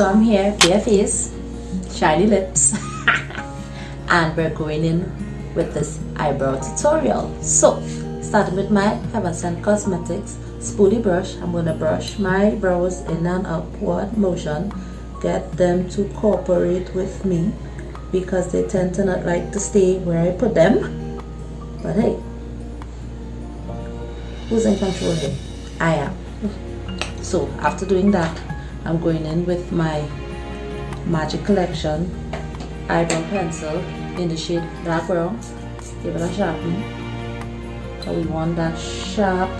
So I'm here, bare face, shiny lips, and we're going in with this eyebrow tutorial. So, starting with my Heaven Sent Cosmetics spoolie brush, I'm going to brush my brows in an upward motion, get them to cooperate with me because they tend to not like to stay where I put them. But hey, who's in control here? I am. So after doing that, I'm going in with my Magic Collection eyebrow pencil in the shade dark brown. Give it a sharpen because we want that sharp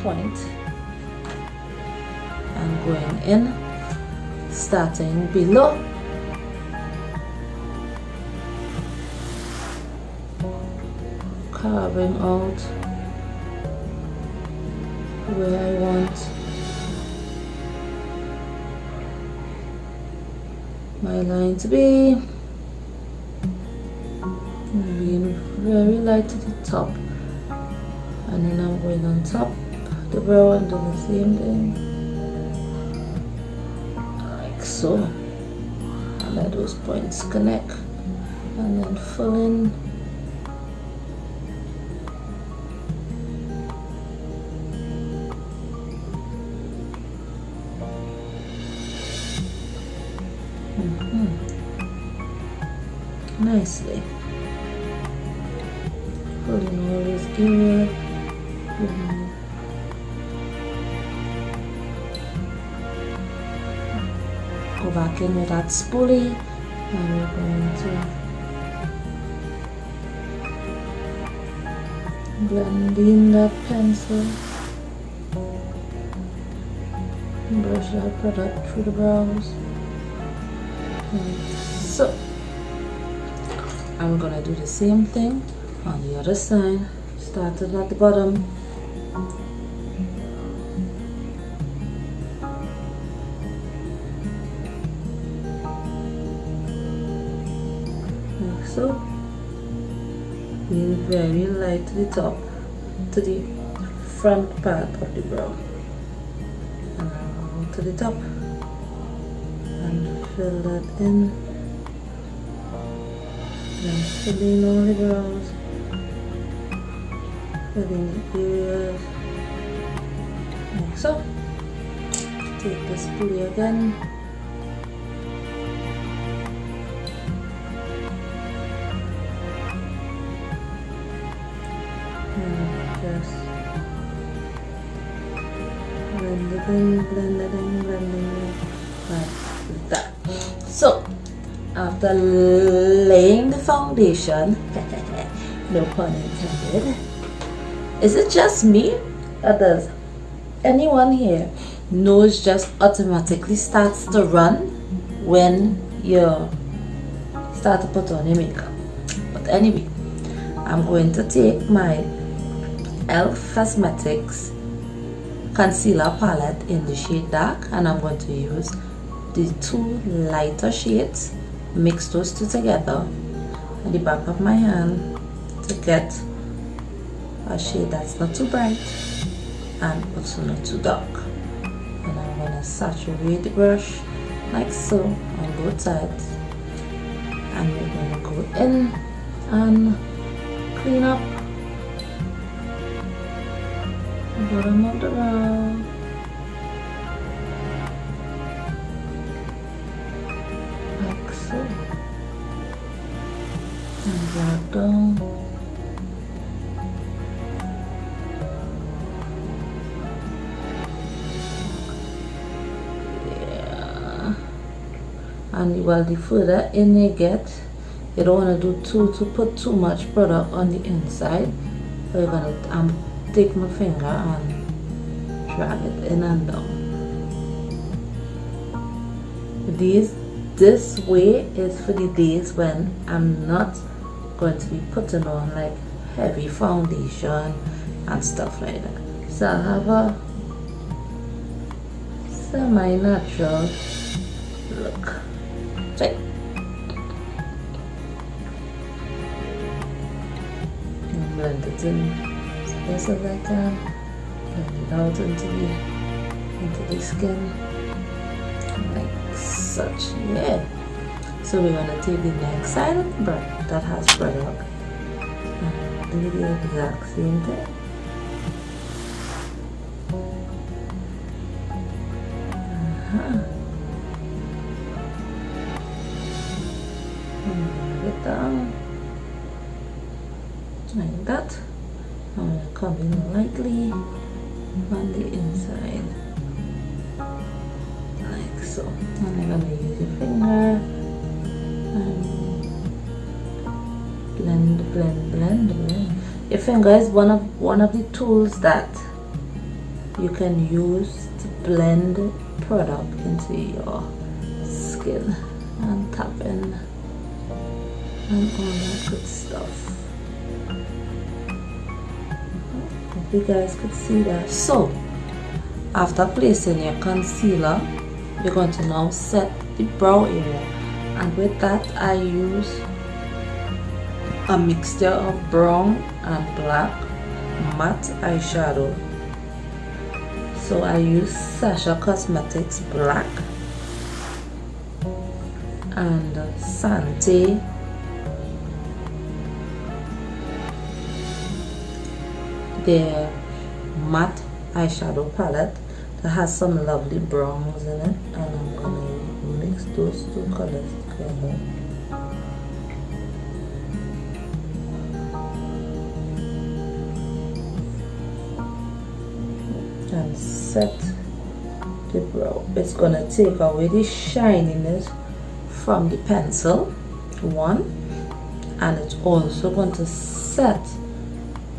point. And going in, starting below, carving out where I want my line to be, being very light to the top, and then I'm going on top of the brow and do the same thing like so, and let those points connect, and then fill in. Nicely pulling all this area. Go back in with that spoolie, and we're going to blend in that pencil, brush that product through the brows, and so I'm gonna do the same thing on the other side. Started at the bottom, like so, being very light to the top, to the front part of the brow, and I'll go to the top and fill that in. And filling all the brows, filling the areas, like so. Take the spoolie again, and just blend it in, blend it in, blend it in, like that. So, after laying the foundation, no pun intended, is it just me, or does anyone here nose just automatically starts to run when you start to put on your makeup? But anyway, I'm going to take my e.l.f. Cosmetics concealer palette in the shade dark, and I'm going to use the two lighter shades, mix those two together at the back of my hand to get a shade that's not too bright and also not too dark. And I'm going to saturate the brush like so on both sides, and we're going to go in and clean up the bottom of the brow. And drag down. Yeah. And well, the further in you get, you don't want to do to put too much product on the inside. So you're gonna take my finger and drag it in and down. This way is for the days when I'm not going to be putting on like heavy foundation and stuff like that. So I'll have a semi-natural look. So blend it in as best as I can, blend it out into the skin like such. Yeah. So we're gonna take the next side of the brush that has product and do the exact same thing. Get down like that. I'm going to come in lightly on the inside like so. And I'm going to use your finger and blend. Your finger is one of the tools that you can use to blend product into your skin and tap in and all that good stuff. Hope you guys could see that. So after placing your concealer, you're going to now set the brow area, and with that I use a mixture of brown and black matte eyeshadow. So I use Sasha Cosmetics black and Sante their matte eyeshadow palette that has some lovely browns in it, and I'm gonna mix those two colors together. And set the brow. It's gonna take away the shininess from the pencil, one, and it's also going to set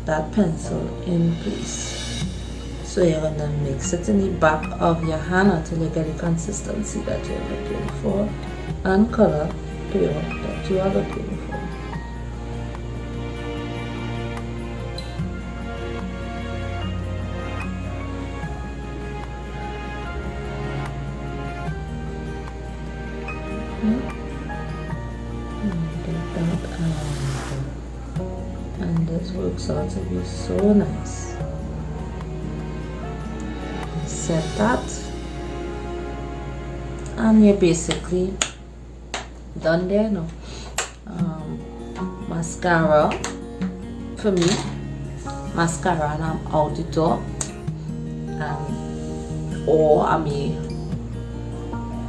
that pencil in place. So you're gonna mix it in the back of your hand until you get the consistency that you're looking for and color pure that you are looking for. And this works out to be so nice. Set that, and you're basically done there now. Mascara for me, mascara, and I'm out the door, or I may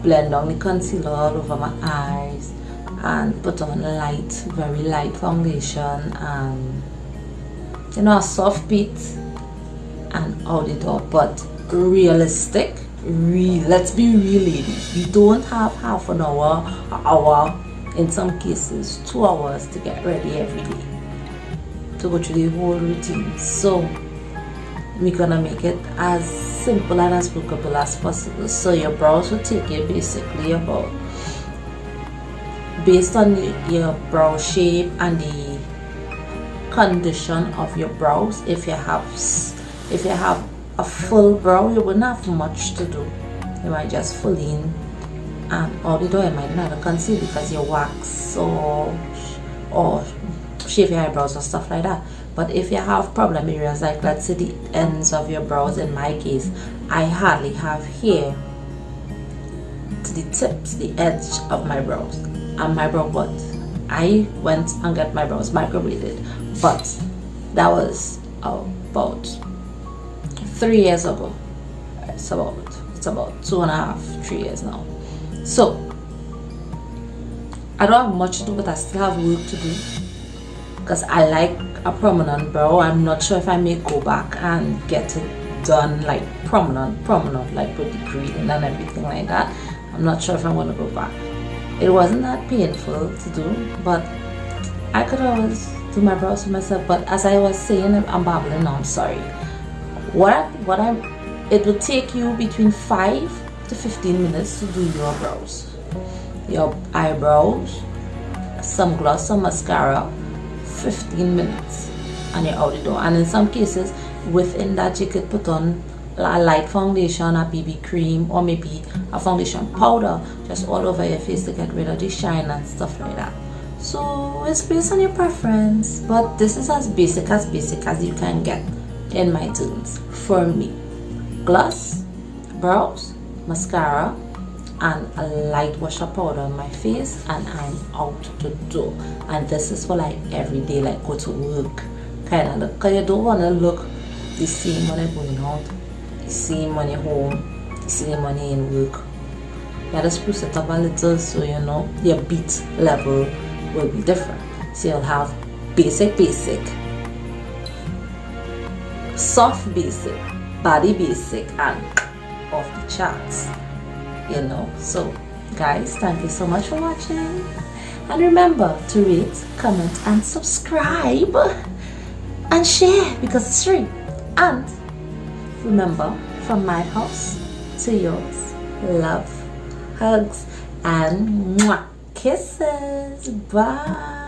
blend on the concealer all over my eyes and put on light, very light foundation, and you know, a soft beat, and out the door. But realistic, let's be real, ladies. You don't have half an hour, in some cases 2 hours to get ready every day to go through the whole routine. So we're gonna make it as simple and as workable as possible. So your brows will take you basically about, based on your brow shape and the condition of your brows. If you have a full brow, you wouldn't have much to do. You might just fill in, and although you might not conceal because you wax or shave your eyebrows or stuff like that. But if you have problem areas, like let's say the ends of your brows, in my case I hardly have hair to the tips, the edge of my brows and my brow bud. I went and got my brows microbladed, but that was about 3 years ago. It's about 2.5, 3 years now. So I don't have much to do, but I still have work to do because I like a prominent brow. I'm not sure if I may go back and get it done like prominent, like with the grading and everything like that. I'm not sure if I want to go back. It wasn't that painful to do, but I could always do my brows for myself. But as I was saying, I'm babbling now, I'm sorry. It will take you between 5 to 15 minutes to do your brows, your eyebrows, some gloss, some mascara, 15 minutes, and you're out the door. And in some cases, within that, you could put on a light foundation, a BB cream, or maybe a foundation powder just all over your face to get rid of the shine and stuff like that. So it's based on your preference, but this is as basic as you can get in my tunes for me. Gloss, brows, mascara, and a light wash of powder on my face, and I'm out the door. And this is for like every day, like go to work kind of look, because you don't want to look the same when you're going out, the same when you're home, the same when you're in work. You just spruce it up a little so you know your beat level will be different. So you'll have basic, soft basic, body basic, and off the charts, you know. So guys, thank you so much for watching, and remember to rate, comment, and subscribe and share because it's free. And remember, from my house to yours, love, hugs, and mwah, kisses. Bye.